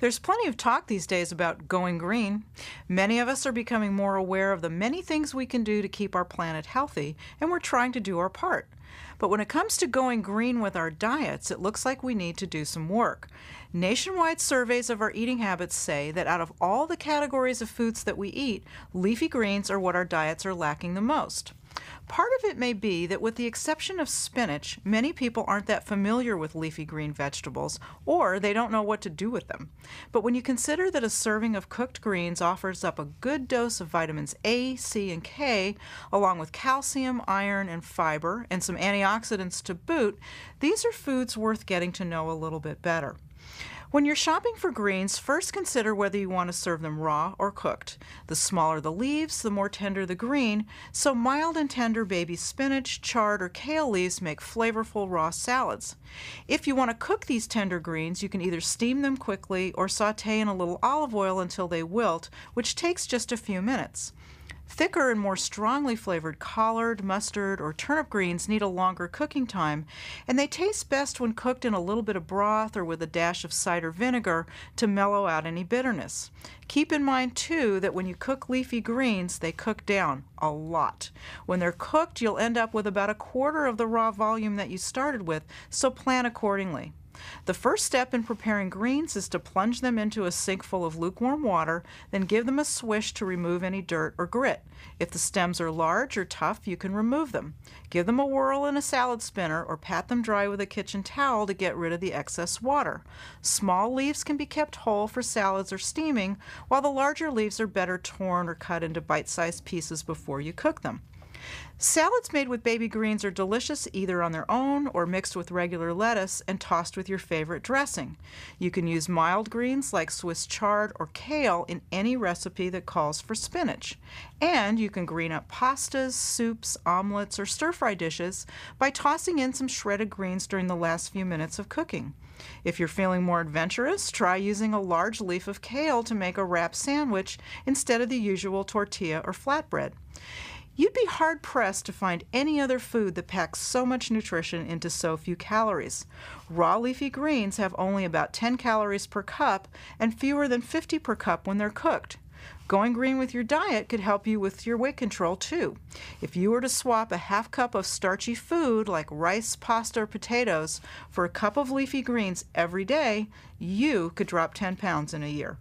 There's plenty of talk these days about going green. Many of us are becoming more aware of the many things we can do to keep our planet healthy, and we're trying to do our part. But when it comes to going green with our diets, it looks like we need to do some work. Nationwide surveys of our eating habits say that out of all the categories of foods that we eat, leafy greens are what our diets are lacking the most. Part of it may be that with the exception of spinach, many people aren't that familiar with leafy green vegetables, or they don't know what to do with them. But when you consider that a serving of cooked greens offers up a good dose of vitamins A, C, and K, along with calcium, iron, and fiber, and some antioxidants to boot, these are foods worth getting to know a little bit better. When you're shopping for greens, first consider whether you want to serve them raw or cooked. The smaller the leaves, the more tender the green, so mild and tender baby spinach, chard, or kale leaves make flavorful raw salads. If you want to cook these tender greens, you can either steam them quickly or saute in a little olive oil until they wilt, which takes just a few minutes. Thicker and more strongly flavored collard, mustard, or turnip greens need a longer cooking time, and they taste best when cooked in a little bit of broth or with a dash of cider vinegar to mellow out any bitterness. Keep in mind, too, that when you cook leafy greens, they cook down a lot. When they're cooked, you'll end up with about a quarter of the raw volume that you started with, so plan accordingly. The first step in preparing greens is to plunge them into a sink full of lukewarm water, then give them a swish to remove any dirt or grit. If the stems are large or tough, you can remove them. Give them a whirl in a salad spinner or pat them dry with a kitchen towel to get rid of the excess water. Small leaves can be kept whole for salads or steaming, while the larger leaves are better torn or cut into bite-sized pieces before you cook them. Salads made with baby greens are delicious either on their own or mixed with regular lettuce and tossed with your favorite dressing. You can use mild greens like Swiss chard or kale in any recipe that calls for spinach. And you can green up pastas, soups, omelets, or stir-fry dishes by tossing in some shredded greens during the last few minutes of cooking. If you're feeling more adventurous, try using a large leaf of kale to make a wrap sandwich instead of the usual tortilla or flatbread. You'd be hard-pressed to find any other food that packs so much nutrition into so few calories. Raw leafy greens have only about 10 calories per cup and fewer than 50 per cup when they're cooked. Going green with your diet could help you with your weight control, too. If you were to swap a half cup of starchy food like rice, pasta, or potatoes for a cup of leafy greens every day, you could drop 10 pounds in a year.